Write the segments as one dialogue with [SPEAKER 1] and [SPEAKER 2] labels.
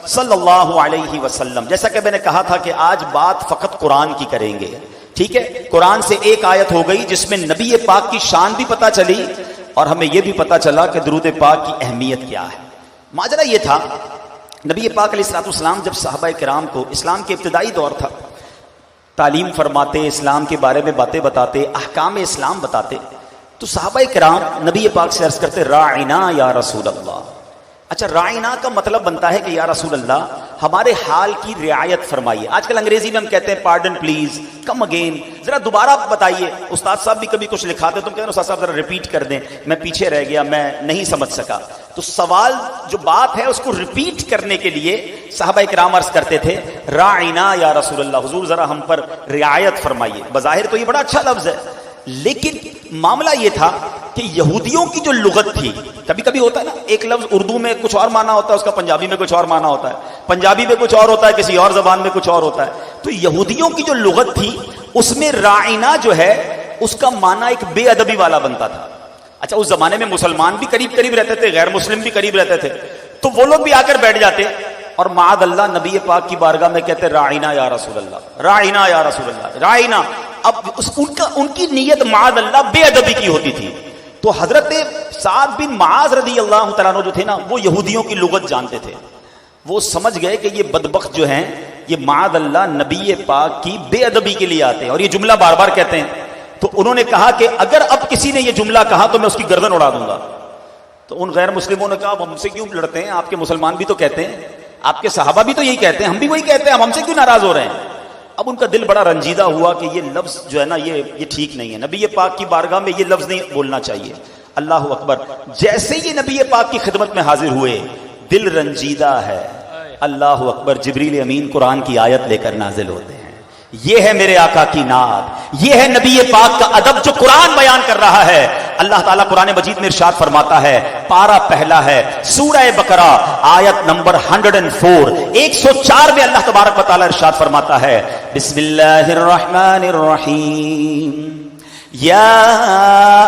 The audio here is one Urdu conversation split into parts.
[SPEAKER 1] صلی اللہ علیہ وسلم. جیسا کہ میں نے کہا تھا کہ آج بات فقط قرآن کی کریں گے. ٹھیک ہے, قرآن سے ایک آیت ہو گئی جس میں نبی پاک کی شان بھی پتہ چلی اور ہمیں یہ بھی پتہ چلا کہ درود پاک کی اہمیت کیا ہے. ماجرا یہ تھا, نبی پاک علیہ الصلوۃ والسلام جب صحابہ کرام کو, اسلام کے ابتدائی دور تھا, تعلیم فرماتے, اسلام کے بارے میں باتیں بتاتے, احکام اسلام بتاتے, تو صحابہ کرام نبی پاک سے عرض کرتے راعنا یا رسول اللہ. اچھا, راعنا کا مطلب بنتا ہے کہ یا رسول اللہ ہمارے حال کی رعایت فرمائیے. آج کل انگریزی میں ہم کہتے ہیں پارڈن پلیز, کم اگین, ذرا دوبارہ بتائیے. استاد صاحب بھی کبھی کچھ لکھاتے تو کہتے ہیں استاد صاحب ذرا ریپیٹ کر دیں, میں پیچھے رہ گیا, میں نہیں سمجھ سکا. تو سوال جو بات ہے اس کو ریپیٹ کرنے کے لیے صحابہ کرام عرض کرتے تھے راعنا یا رسول اللہ, حضور ذرا ہم پر رعایت فرمائیے. بظاہر تو یہ بڑا اچھا لفظ ہے, لیکن معاملہ یہ تھا کہ یہودیوں کی جو لغت تھی, کبھی کبھی ہوتا ہے نا ایک لفظ اردو میں کچھ اور معنی ہوتا ہے, اس کا پنجابی میں کچھ اور معنی ہوتا ہے, پنجابی میں کچھ اور ہوتا ہے, کسی اور زبان میں کچھ اور ہوتا ہے. تو یہودیوں کی جو لغت تھی اس میں راعنا جو ہے اس کا معنی ایک بے ادبی والا بنتا تھا. اچھا, اس زمانے میں مسلمان بھی قریب قریب رہتے تھے, غیر مسلم بھی قریب رہتے تھے, تو وہ لوگ بھی آ کر بیٹھ جاتے اور معاذ اللہ نبی پاک کی بارگاہ میں کہتے راعنا یا رسول اللہ, راعنا یا رسول اللہ, راعنا. اب ان کی نیت معاذ اللہ بے ادبی کی ہوتی تھی. تو حضرت سعد بن معاذ رضی اللہ تعالیٰ عنہ جو تھے نا, وہ یہودیوں کی لغت جانتے تھے. وہ سمجھ گئے کہ یہ بدبخت جو ہیں یہ معاذ اللہ نبی پاک کی بے ادبی کے لیے آتے ہیں اور یہ جملہ بار بار کہتے ہیں. تو انہوں نے کہا کہ اگر اب کسی نے یہ جملہ کہا تو میں اس کی گردن اڑا دوں گا. تو ان غیر مسلموں نے کہا اب ہم سے کیوں لڑتے ہیں, آپ کے مسلمان بھی تو کہتے ہیں, آپ کے صحابہ بھی تو یہی کہتے ہیں, ہم بھی وہی کہتے ہیں, ہم سے کیوں ناراض ہو رہے ہیں. اب ان کا دل بڑا رنجیدہ ہوا کہ یہ لفظ جو ہے نا یہ ٹھیک نہیں ہے, نبی پاک کی بارگاہ میں یہ لفظ نہیں بولنا چاہیے. اللہ اکبر. جیسے یہ نبی پاک کی خدمت میں حاضر ہوئے, دل رنجیدہ ہے. اللہ اکبر. جبریل امین قرآن کی آیت لے کر نازل ہوتے ہیں. یہ ہے میرے آقا کی نعت, یہ ہے نبی پاک کا ادب جو قرآن بیان کر رہا ہے. اللہ تعالیٰ قرآن مجید میں ارشاد فرماتا ہے, پارہ پہلا ہے سورہ بقرہ آیت نمبر 104, 104 میں اللہ تبارک و تعالیٰ ارشاد فرماتا ہے بسم اللہ الرحمن الرحیم یا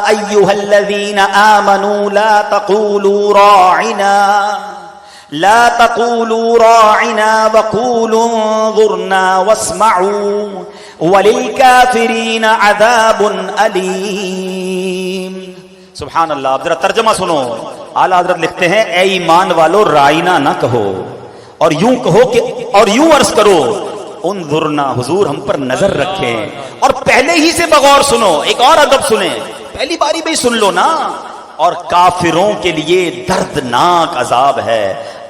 [SPEAKER 1] ایہا الذین آمنوا لا تقولوا راعنا لا تقولوا راعنا وقولوا انظرنا واسمعوا وللکافرین عذاب علیم. سبحان اللہ. اب ذرا ترجمہ سنو. اعلیٰ حضرت لکھتے ہیں اے ایمان والو رائنا نہ کہو, اور یوں کہو کہ, اور یوں عرض کرو انظرنا, حضور ہم پر نظر رکھیں, اور پہلے ہی سے بغور سنو, ایک اور ادب سنیں, پہلی باری میں ہی سن لو نا. اور کافروں کے لیے دردناک عذاب ہے.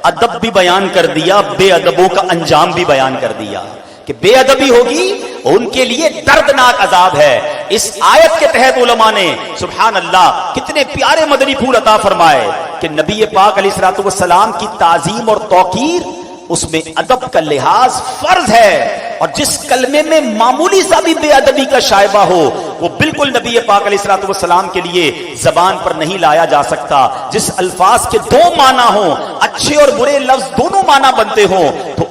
[SPEAKER 1] ادب بھی بیان کر دیا, بے ادبوں کا انجام بھی بیان کر دیا کہ بے ادبی ہوگی ان کے لیے دردناک عذاب ہے. اس آیت کے تحت علماء نے سبحان اللہ کتنے پیارے مدنی پھول عطا فرمائے کہ نبی پاک علیہ الصلوۃ والسلام کی تعظیم اور توقیر اس میں ادب کا لحاظ فرض ہے, اور جس کلمے میں معمولی سا بھی بے ادبی کا شائبہ ہو وہ بالکل نبی پاک علیہ الصلوۃ والسلام کے لیے زبان پر نہیں لایا جا سکتا. جس الفاظ کے دو معنی ہوں, اچھے اور برے لفظ دونوں معنی بنتے ہوں, تو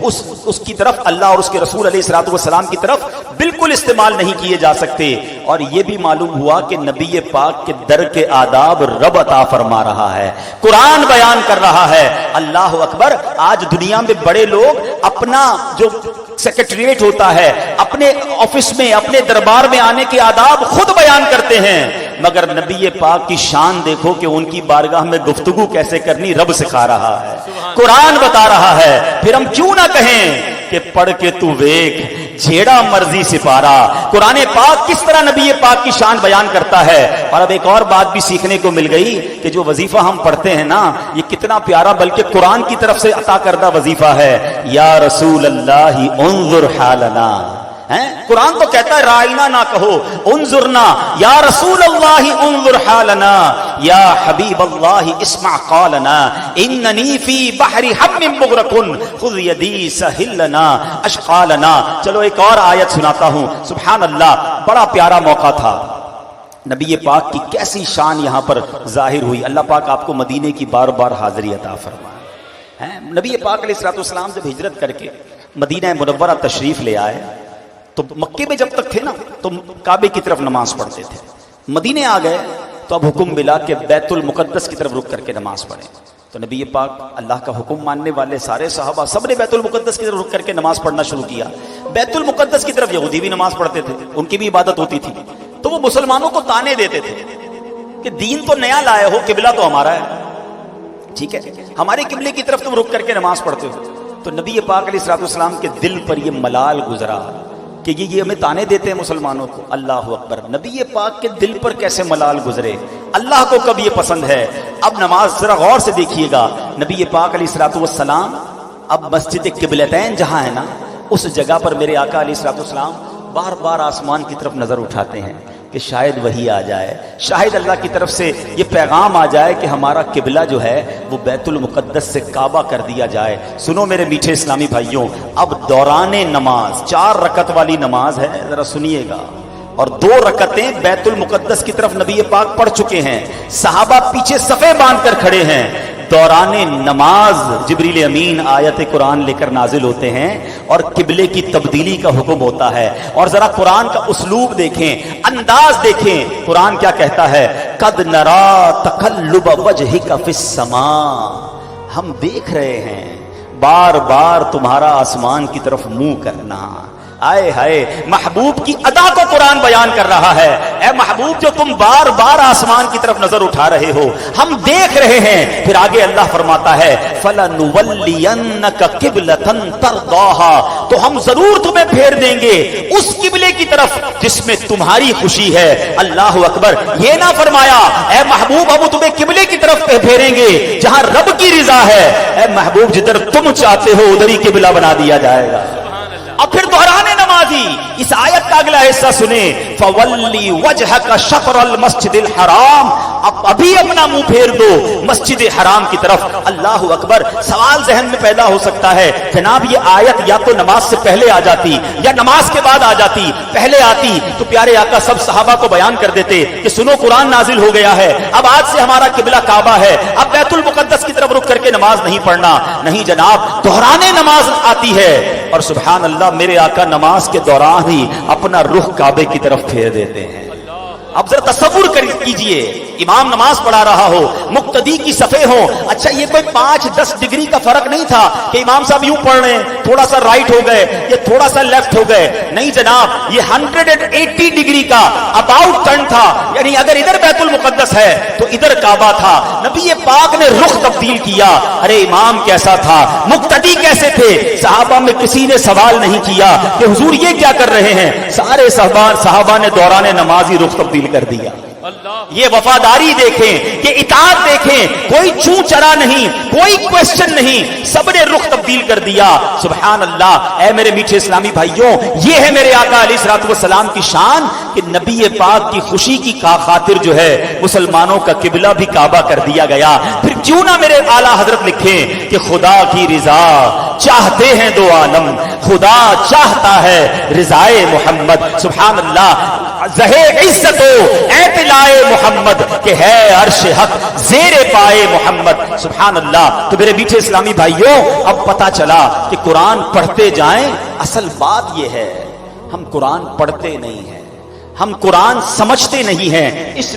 [SPEAKER 1] اس کی طرف اللہ اور اس کے رسول علیہ الصلوۃ والسلام کی طرف بالکل استعمال نہیں کیے جا سکتے. اور یہ بھی معلوم ہوا کہ نبی پاک کے در کے آداب رب عطا فرما رہا ہے, قرآن بیان کر رہا ہے. اللہ اکبر. آج دنیا میں بڑے لوگ اپنا جو سیکریٹریٹ ہوتا ہے, اپنے آفس میں, اپنے دربار میں آنے کے آداب خود بیان کرتے ہیں, مگر نبی پاک کی شان دیکھو کہ ان کی بارگاہ میں گفتگو کیسے کرنی رب سکھا رہا ہے, قرآن بتا رہا ہے. پھر ہم کیوں نہ کہیں کہ پڑھ کے تو ویکھ جھیڑا مرضی سپارہ. قرآن پاک کس طرح نبی پاک کی شان بیان کرتا ہے. اور اب ایک اور بات بھی سیکھنے کو مل گئی کہ جو وظیفہ ہم پڑھتے ہیں نا یہ کتنا پیارا, بلکہ قرآن کی طرف سے عطا کردہ وظیفہ ہے. یا رسول اللہ انظر حالنا, قرآن تو کہتا ہے رائنا نہ کہو, انظرنا. یا رسول اللہ انظر حالنا, یا حبیب اللہ اسمع قالنا, اننی فی بحر ہم مغرق خذ یدی سہل لنا اشقالنا. چلو ایک اور آیت سناتا ہوں. سبحان اللہ, بڑا پیارا موقع تھا. نبی پاک کی کیسی شان یہاں پر ظاہر ہوئی. اللہ پاک آپ کو مدینے کی بار بار حاضری عطا فرمائے. نبی پاک علیہ الصلوۃ والسلام جب ہجرت کر کے مدینہ منورہ تشریف لے آئے تو مکے میں جب تک تھے نا تو کعبے کی طرف نماز پڑھتے تھے. مدینے آ گئے تو اب حکم ملا کہ بیت المقدس کی طرف رک کر کے نماز پڑھیں. تو تو نبی پاک اللہ کا حکم ماننے والے سارے صحابہ سب نے بیت المقدس کی طرف رک کر کے نماز پڑھنا شروع کیا. بیت المقدس کی طرف یہودی بھی نماز پڑھتے تھے, ان کی بھی عبادت ہوتی تھی, تو وہ مسلمانوں کو تانے دیتے تھے کہ دین تو نیا لائے ہو, قبلہ تو ہمارا ہے, ٹھیک ہے, ہمارے قبلے کی طرف تم رک کر کے نماز پڑھتے ہو. تو نبی پاک علیہ الصلوۃ والسلام کے دل پر یہ ملال گزرا کہ یہ ہمیں تانے دیتے ہیں مسلمانوں کو. اللہ اکبر, نبی پاک کے دل پر کیسے ملال گزرے, اللہ کو کب یہ پسند ہے. اب نماز ذرا غور سے دیکھیے گا, نبی پاک علیہ الصلوۃ والسلام اب مسجد قبلتین جہاں ہے نا, اس جگہ پر میرے آقا علیہ الصلوۃ والسلام بار بار آسمان کی طرف نظر اٹھاتے ہیں کہ شاید وہی آ جائے, شاید اللہ کی طرف سے یہ پیغام آ جائے کہ ہمارا قبلہ جو ہے وہ بیت المقدس سے کعبہ کر دیا جائے. سنو میرے میٹھے اسلامی بھائیوں, اب دوران نماز 4 رکعت والی نماز ہے, ذرا سنیے گا, اور 2 رکعتیں بیت المقدس کی طرف نبی پاک پڑھ چکے ہیں, صحابہ پیچھے صفے باندھ کر کھڑے ہیں. دوران نماز جبریل امین آیت قرآن لے کر نازل ہوتے ہیں اور قبلے کی تبدیلی کا حکم ہوتا ہے. اور ذرا قرآن کا اسلوب دیکھیں, انداز دیکھیں, قرآن کیا کہتا ہے, قد نرا تقلب وجہک فی السماء, ہم دیکھ رہے ہیں بار بار تمہارا آسمان کی طرف منہ کرنا. آئے ہائے, محبوب کی ادا کو قرآن بیان کر رہا ہے. اے محبوب, جو تم بار بار آسمان کی طرف نظر اٹھا رہے ہو, ہم دیکھ رہے ہیں. پھر آگے اللہ فرماتا ہے فَلَنُوَلِّيَنَّكَ قِبْلَةً تَرْضَاهَا, تو ہم ضرور تمہیں پھیر دیں گے اس قبلے کی طرف جس میں تمہاری خوشی ہے. اللہ اکبر, یہ نہ فرمایا اے محبوب اب تمہیں قبلے کی طرف پھیریں گے جہاں رب کی رضا ہے. اے محبوب, جدھر تم چاہتے ہو ادھر ہی قبلہ بنا دیا جائے گا. اب پھر دہرانے نمازی اس آیت کا اگلا حصہ سنیں, فَوَلِّ وَجْهَكَ شَطْرَ الْمَسْجِدِ الْحَرَامِ, اب ابھی اپنا منہ پھیر دو مسجد حرام کی طرف. اللہ اکبر, سوال ذہن میں پیدا ہو سکتا ہے, جناب یہ آیت یا تو نماز سے پہلے آ جاتی یا نماز کے بعد آ جاتی. پہلے آتی تو پیارے آقا سب صحابہ کو بیان کر دیتے کہ سنو قرآن نازل ہو گیا ہے, اب آج سے ہمارا قبلہ کعبہ ہے, اب بیت المقدس کی طرف رک کر کے نماز نہیں پڑھنا. نہیں جناب, دہرانے نماز آتی ہے, اور سبحان اللہ میرے آقا نماز کے دوران ہی اپنا رخ کعبے کی طرف پھیر دیتے ہیں. اب ذرا تصور کیجئے, امام نماز پڑھا رہا ہو, مقتدی کی صفیں ہوں. اچھا یہ کوئی 5-10 ڈگری کا فرق نہیں تھا کہ امام صاحب یوں پڑھ رہے ہیں, تھوڑا سا رائٹ ہو گئے, یہ تھوڑا سا لیفٹ ہو گئے. نہیں جناب, یہ 180 ڈگری کا اباؤٹ ٹرن تھا. یعنی اگر ادھر بیت المقدس ہے تو ادھر کعبہ تھا. نبی پاک نے رخ تبدیل کیا. ارے امام کیسا تھا, مقتدی کیسے تھے, صحابہ میں کسی نے سوال نہیں کیا کہ حضور یہ کیا کر رہے ہیں. سارے صحابہ نے دوران نماز ہی رخ تبدیل کر دیا. یہ وفاداری دیکھیں, کہ اطاعت دیکھیں, کوئی چوں چرا نہیں, کوئی کوشچن نہیں, سب نے رخ تبدیل کر دیا. سبحان اللہ. اے میرے میٹھے اسلامی بھائیوں, یہ ہے میرے آقا علیہ الصلوۃ والسلام کی شان کہ نبی پاک کی خوشی کی خاطر جو ہے مسلمانوں کا قبلہ بھی کعبہ کر دیا گیا. پھر کیوں نہ میرے اعلیٰ حضرت لکھیں کہ خدا کی رضا چاہتے ہیں دو عالم, خدا چاہتا ہے رضائے محمد. سبحان اللہ. زہے عزت و اعتلائے محمد کہ ہے عرش حق زیر پائے محمد. سبحان اللہ. تو میرے میٹھے اسلامی بھائیوں, اب پتا چلا کہ قرآن پڑھتے جائیں. اصل بات یہ ہے ہم قرآن پڑھتے نہیں ہیں, ہم قرآن سمجھتے نہیں ہیں. اس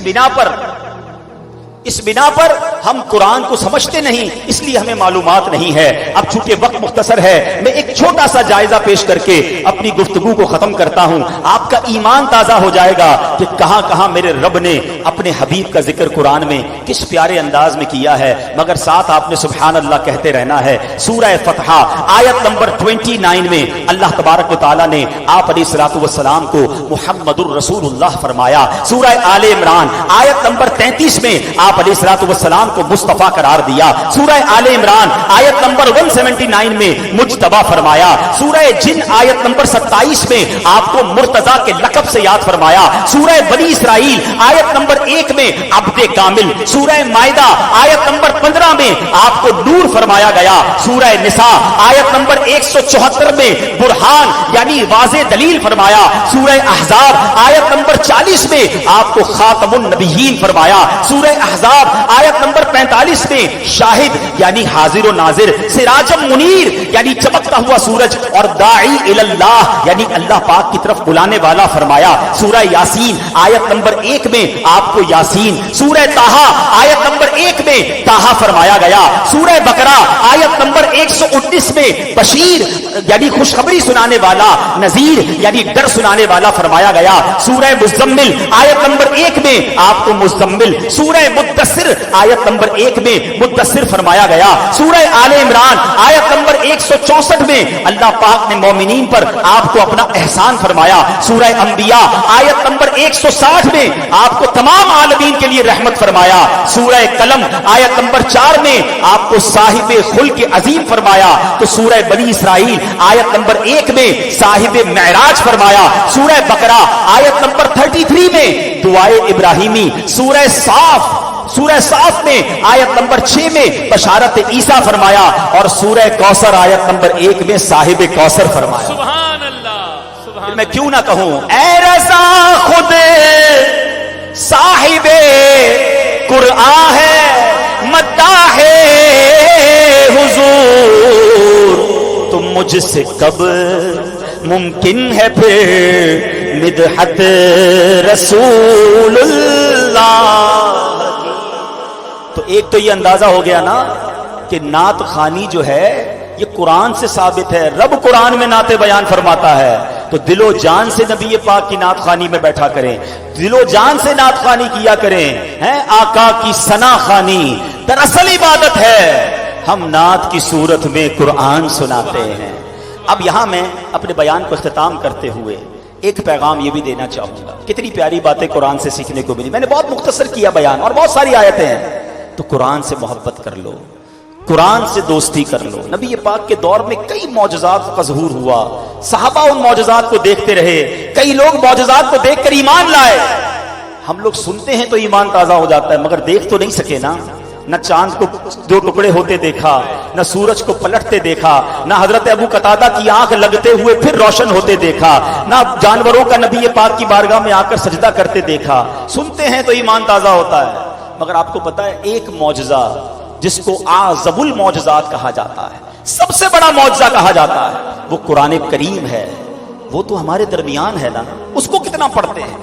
[SPEAKER 1] بنا پر ہم قرآن کو سمجھتے نہیں, اس لیے ہمیں معلومات نہیں ہے. اب چونکہ وقت مختصر ہے, میں ایک چھوٹا سا جائزہ پیش کر کے اپنی گفتگو کو ختم کرتا ہوں. آپ کا ایمان تازہ ہو جائے گا کہ کہاں کہاں میرے رب نے اپنے حبیب کا ذکر قرآن میں کس پیارے انداز میں کیا ہے. مگر ساتھ آپ نے سبحان اللہ کہتے رہنا ہے. سورہ فتح آیت نمبر 29 میں اللہ تبارک و تعالیٰ نے آپ علیہ الصلوۃ والسلام کو محمد الرسول اللہ فرمایا. سورہ آل عمران آیت نمبر 33 میں آپ علیہ الصلوۃ والسلام کو مصطفیٰ قرار دیا. سورہ آل عمران آیت نمبر 179 میں مجتبی فرمایا. سورہ جن آیت نمبر 27 میں آپ کو مرتضیٰ کے لقب سے یاد فرمایا. سورہ بنی اسرائیل آیت نمبر 1 میں عبد کامل. سورہ مائدہ آیت نمبر 15 میں آپ کو نور فرمایا گیا. سورہ نساء آیت نمبر 174 میں برہان یعنی واضح دلیل فرمایا. سورہ احزاب آیت نمبر 40 میں آپ کو خاتم النبیین فرمایا. سورہ احزاب آیت نمبر 45 میں شاہد یعنی حاضر و ناظر، سراجم منیر یعنی چمکتا ہوا سورج، اور داعی اللہ یعنی اللہ پاک کی طرف بلانے والا فرمایا۔ سورہ یاسین آیت نمبر 1 میں آپ کو یاسین، سورہ طٰہٰ آیت نمبر 1 میں طٰہٰ فرمایا گیا، سورہ بقرہ آیت نمبر 119 میں بشیر یعنی خوشخبری سنانے والا، نذیر یعنی ڈر سنانے والا فرمایا گیا، سورہ مزمل آیت نمبر 1 میں آپ کو مزمل، سورہ مدثر آیت نمبر 1 میں مدثر فرمایا گیا، سورہ آل عمران آیت نمبر 164 میں اللہ پاک نے مومنین پر آپ کو اپنا احسان فرمایا، سورہ انبیاء آیت نمبر 160 میں آپ کو تمام عالمین کے لیے رحمت فرمایا، سورہ قلم آیت نمبر 4 میں آپ کو صاحب خلق عظیم فرمایا، تو سورہ بنی اسرائیل آیت نمبر 1 میں صاحب معراج فرمایا، سورہ بقرہ آیت نمبر 33 میں دعائے ابراہیمی، سورہ صاف میں آیت نمبر 6 میں بشارت عیسیٰ فرمایا، اور سورہ کوثر آیت نمبر 1 میں صاحب کوثر فرمایا۔
[SPEAKER 2] سبحان اللہ، سبحان
[SPEAKER 1] میں کیوں نہ کہوں اے رضا خود صاحب قرآن ہے، مداح حضور، تم مجھ سے کب ممکن ہے پھر مدحت رسول اللہ۔ تو ایک تو یہ اندازہ ہو گیا نا کہ نعت خوانی جو ہے یہ قرآن سے ثابت ہے، رب قرآن میں نعت بیان فرماتا ہے، تو دل و جان سے نبی پاک کی نعت خوانی میں بیٹھا کریں، دل و جان سے نعت خوانی کیا کریں، ہیں آقا کی ثنا خوانی دراصل عبادت ہے، ہم نعت کی صورت میں قرآن سناتے ہیں۔ اب یہاں میں اپنے بیان کو اختتام کرتے ہوئے ایک پیغام یہ بھی دینا چاہوں گا، کتنی پیاری باتیں قرآن سے سیکھنے کو ملی، میں نے بہت مختصر کیا بیان، اور بہت ساری آیتیں ہیں، تو قرآن سے محبت کر لو، قرآن سے دوستی کر لو۔ نبی پاک کے دور میں کئی معجزات کا ظہور ہوا، صحابہ ان معجزات کو دیکھتے رہے، کئی لوگ معجزات کو دیکھ کر ایمان لائے۔ ہم لوگ سنتے ہیں تو ایمان تازہ ہو جاتا ہے، مگر دیکھ تو نہیں سکے نا، نہ چاند کو 2 ٹکڑے ہوتے دیکھا، نہ سورج کو پلٹتے دیکھا، نہ حضرت ابو قتادہ کی آنکھ لگتے ہوئے پھر روشن ہوتے دیکھا، نہ جانوروں کا نبی پاک کی بارگاہ میں آ کر سجدہ کرتے دیکھا۔ سنتے ہیں تو ایمان تازہ ہوتا ہے، مگر آپ کو پتا ہے ایک معجزہ جس کو اعظم المعجزات کہا جاتا ہے، سب سے بڑا معجزہ کہا جاتا ہے، وہ قرآن کریم ہے، وہ تو ہمارے درمیان ہے نا، اس کو کتنا پڑھتے ہیں؟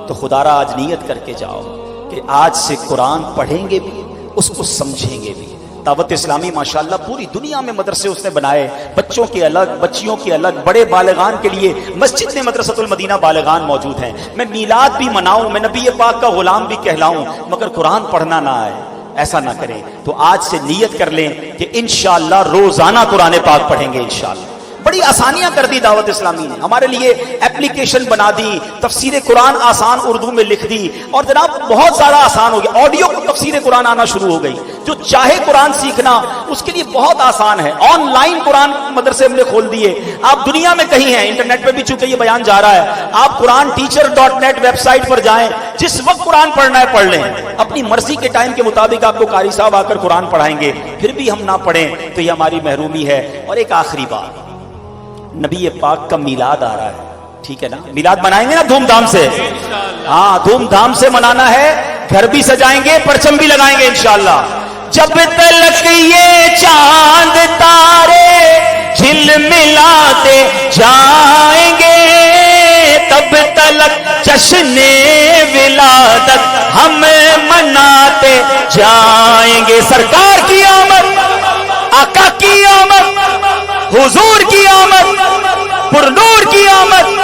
[SPEAKER 1] تو خدا را آج نیت کر کے جاؤ کہ آج سے قرآن پڑھیں گے بھی، اس کو سمجھیں گے بھی۔ دعوت اسلامی ماشاءاللہ پوری دنیا میں مدرسے اس نے بنائے، بچوں کے الگ، بچیوں کے الگ، بڑے بالغان کے لیے مسجد میں مدرسۃ المدینہ بالغان موجود ہیں۔ میں میلاد بھی مناؤں، میں نبی پاک کا غلام بھی کہلاؤں، مگر قرآن پڑھنا نہ آئے، ایسا نہ کریں۔ تو آج سے نیت کر لیں کہ انشاءاللہ روزانہ قرآن پاک پڑھیں گے انشاءاللہ۔ بڑی آسانیاں کر دی دعوت اسلامی نے، ہمارے لیے ایپلیکیشن بنا دی، تفسیر قرآن آسان اردو میں لکھ دی، اور جناب بہت زیادہ آسان ہو گیا، آڈیو کو تفسیر قرآن آنا شروع ہو گئی، جو چاہے قرآن سیکھنا اس کے لیے بہت آسان ہے۔ آن لائن قرآن مدرسے ہم نے کھول دیے، آپ دنیا میں کہیں ہیں، انٹرنیٹ پہ بھی چونکہ یہ بیان جا رہا ہے، آپ قرآن teacher.net ویب سائٹ پر جائیں، جس وقت قرآن پڑھنا ہے پڑھ لیں، اپنی مرضی کے ٹائم کے مطابق آپ کو قاری صاحب آ کر قرآن پڑھائیں گے، پھر بھی ہم نہ پڑھیں تو یہ ہماری محرومی ہے۔ اور ایک آخری بات، نبی پاک کا میلاد آ رہا ہے، ٹھیک ہے نا، میلاد منائیں گے نا دھوم دھام سے، ہاں دھوم دھام سے منانا ہے، گھر بھی سجائیں گے، پرچم بھی لگائیں گے انشاءاللہ۔ جب تلک یہ چاند تارے جھلملاتے جائیں گے، تب تلک جشن ولادت ہم مناتے جائیں گے۔ سرکار کی آمد، آقا کی آمد، حضور کی آمد، پرنور کی آمد،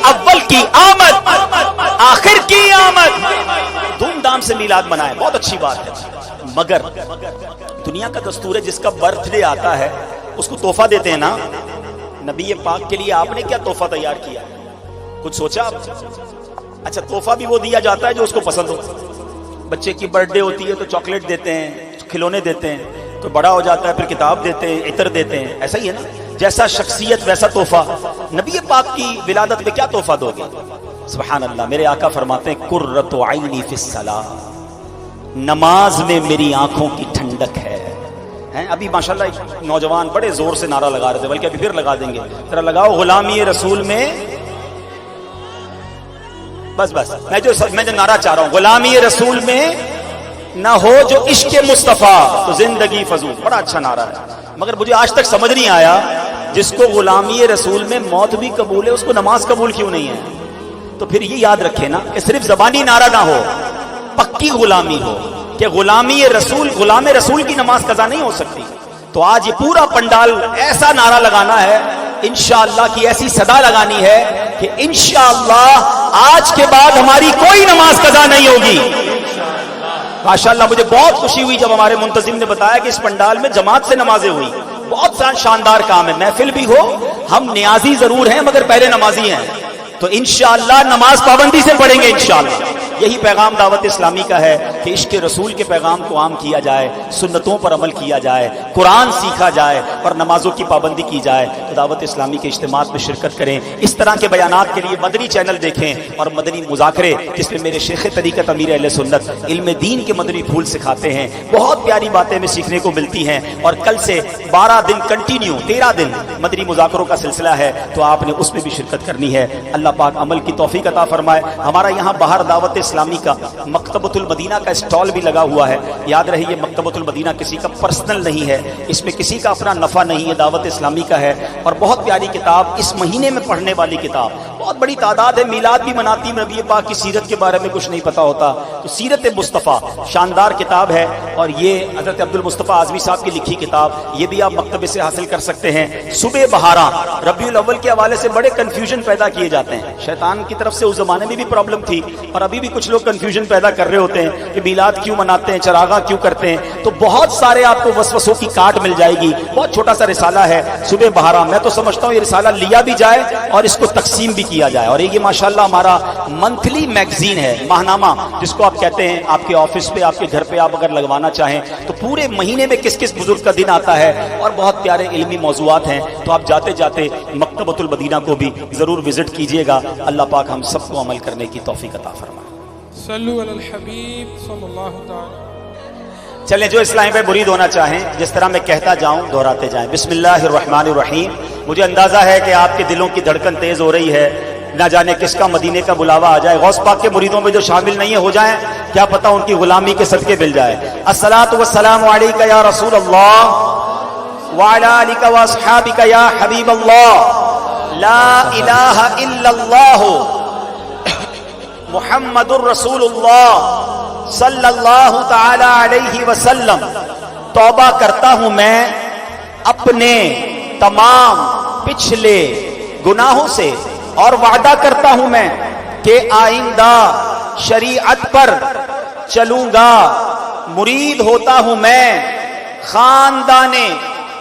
[SPEAKER 1] اول کی آمد، آخر کی آمد، دھوم دھام سے میلاد منائے، بہت اچھی بات ہے، مگر دنیا کا دستور ہے جس کا برتھ ڈے آتا ہے اس کو تحفہ دیتے ہیں نا۔ نبی پاک کے لیے آپ نے کیا تحفہ تیار کیا؟ کچھ سوچا آپ؟ اچھا، تحفہ بھی وہ دیا جاتا ہے جو اس کو پسند ہو۔ بچے کی برتھ ڈے ہوتی ہے تو چاکلیٹ دیتے ہیں، کھلونے دیتے ہیں، تو بڑا ہو جاتا ہے پھر کتاب دیتے ہیں، عطر دیتے ہیں، ایسا ہی ہے نا، جیسا شخصیت ویسا تحفہ۔ نبی پاک کی ولادت میں کیا تحفہ دو گے؟ سبحان اللہ، میرے آقا فرماتے ہیں قرۃ عینی فی الصلاۃ، نماز میں میری آنکھوں کی ٹھنڈک ہے۔ ابھی ماشاءاللہ ایک نوجوان بڑے زور سے نعرہ لگا رہے تھے، بلکہ ابھی پھر لگا دیں گے، ذرا لگاؤ، غلامی رسول میں، بس میں جو نعرہ چاہ رہا ہوں، غلامی رسول میں نہ ہو جو عشق مصطفیٰ تو زندگی فضول. بڑا اچھا نعرہ ہے، مگر مجھے آج تک سمجھ نہیں آیا جس کو غلامی رسول میں موت بھی قبول ہے اس کو نماز قبول کیوں نہیں ہے؟ تو پھر یہ یاد رکھے نا کہ صرف زبانی نعرہ نہ ہو، پکی غلامی ہو کہ غلامی رسول، غلام رسول کی نماز قضا نہیں ہو سکتی. تو آج یہ پورا پنڈال ایسا نعرہ لگانا ہے انشاءاللہ کی ایسی صدا لگانی ہے کہ انشاءاللہ آج کے بعد ہماری کوئی نماز قضا نہیں ہوگی. ماشاءاللہ مجھے بہت خوشی ہوئی جب ہمارے منتظم نے بتایا کہ اس پنڈال میں جماعت سے نمازیں ہوئی. بہت شاندار کام ہے، محفل بھی ہو، ہم نیازی ضرور ہیں مگر پہلے نمازی ہیں. تو انشاءاللہ نماز پابندی سے پڑھیں گے انشاءاللہ. یہی پیغام دعوت اسلامی کا ہے کہ عشق رسول کے پیغام کو عام کیا جائے، سنتوں پر عمل کیا جائے، قرآن سیکھا جائے اور نمازوں کی پابندی کی جائے. تو دعوت اسلامی کے اجتماعات میں شرکت کریں. اس طرح کے بیانات کے لیے مدنی چینل دیکھیں اور مدنی مذاکرے جس میں میرے شیخ طریقت امیر اہل سنت علم دین کے مدنی پھول سکھاتے ہیں. بہت پیاری باتیں ہمیں سیکھنے کو ملتی ہیں. اور کل سے 12 دن کنٹینیو 13 دن مدنی مذاکروں کا سلسلہ ہے تو آپ نے اس میں بھی شرکت کرنی ہے. اللہ پاک عمل کی توفیق عطا فرمائے. ہمارا یہاں باہر دعوت اسلامی کا مکتبۃ المدینہ کا اسٹال بھی لگا ہوا ہے. یاد رہے یہ مکتبۃ المدینہ کسی کا پرسنل نہیں ہے، اس میں کسی کا اپنا نفع نہیں ہے، دعوت اسلامی کا ہے. اور بہت پیاری کتاب، اس مہینے میں پڑھنے والی کتاب، بہت بڑی تعداد ہے. میلاد بھی مناتی، نبی پاک کی سیرت کے بارے میں کچھ نہیں پتا ہوتا تو سیرت مصطفیٰ شاندار کتاب ہے. اور یہ حضرت عبد المصطفیٰ اعظمی صاحب کی لکھی کتاب، یہ بھی آپ مکتبے سے حاصل کر سکتے ہیں. صبح بہاراں ربیع الاول کے حوالے سے بڑے کنفیوژن پیدا کیے جاتے ہیں. شیطان کی طرف سے اس زمانے میں بھی پرابلم تھی اور ابھی بھی کچھ لوگ کنفیوژن پیدا کر رہے ہوتے ہیں کہ میلاد کیوں مناتے ہیں، چراغاں کیوں کرتے ہیں. تو بہت سارے آپ کو وسوسوں کی کاٹ مل جائے گی. بہت چھوٹا سا رسالہ ہے صبح بہاراں. میں تو سمجھتا ہوں یہ رسالہ لیا بھی جائے اور اس کو تقسیم بھی کیا جائے. اور یہ ماشاءاللہ ہمارا منتھلی میگزین ہے، ماہنامہ جس کو آپ کہتے ہیں. آپ کے آفس پہ، آپ کے گھر پہ آپ اگر لگوانا چاہیں تو پورے مہینے میں کس کس بزرگ کا دن آتا ہے اور بہت پیارے علمی موضوعات ہیں. تو آپ جاتے جاتے مکتبۃ المدینہ کو بھی ضرور وزٹ کیجئے گا. اللہ پاک ہم سب کو عمل کرنے کی توفیق عطا فرمائے.
[SPEAKER 2] صلو علی الحبیب صلی اللہ تعالی.
[SPEAKER 1] چلیں جو اسلام پہ مرید ہونا چاہیں جس طرح میں کہتا جاؤں دہراتے جائیں. بسم اللہ الرحمن الرحیم. مجھے اندازہ ہے کہ آپ کے دلوں کی دھڑکن تیز ہو رہی ہے، نہ جانے کس کا مدینے کا بلاوا آ جائے. غوث پاک کے مریدوں میں جو شامل نہیں ہو جائیں کیا پتہ ان کی غلامی کے صدقے مل جائے. الصلاۃ والسلام علیک یا رسول اللہ وعلی آلک واصحابک یا حبیب اللہ. لا الہ الا اللہ محمد الرسول اللہ صلی اللہ تعالی علیہ وسلم. توبہ کرتا ہوں میں اپنے تمام پچھلے گناہوں سے اور وعدہ کرتا ہوں میں کہ آئندہ شریعت پر چلوں گا. مرید ہوتا ہوں میں خاندان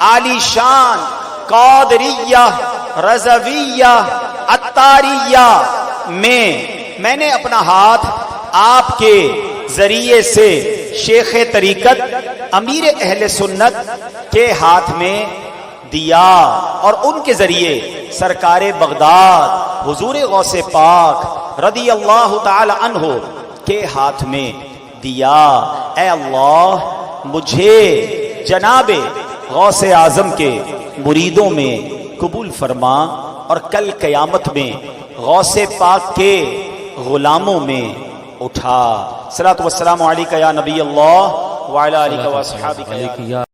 [SPEAKER 1] عالی شان قادریہ رضویہ عطاریہ میں نے اپنا ہاتھ آپ کے ذریعے سے شیخ طریقت امیر اہل سنت کے ہاتھ میں دیا اور ان کے ذریعے سرکار بغداد حضور غوث پاک رضی اللہ تعالی عنہ کے ہاتھ میں دیا. اے اللہ مجھے جناب غوث اعظم کے مریدوں میں قبول فرما اور کل قیامت میں غوث پاک کے غلاموں میں اٹھا. صلاۃ والسلام علیک یا نبی اللہ وعلی آلہ واصحابہ.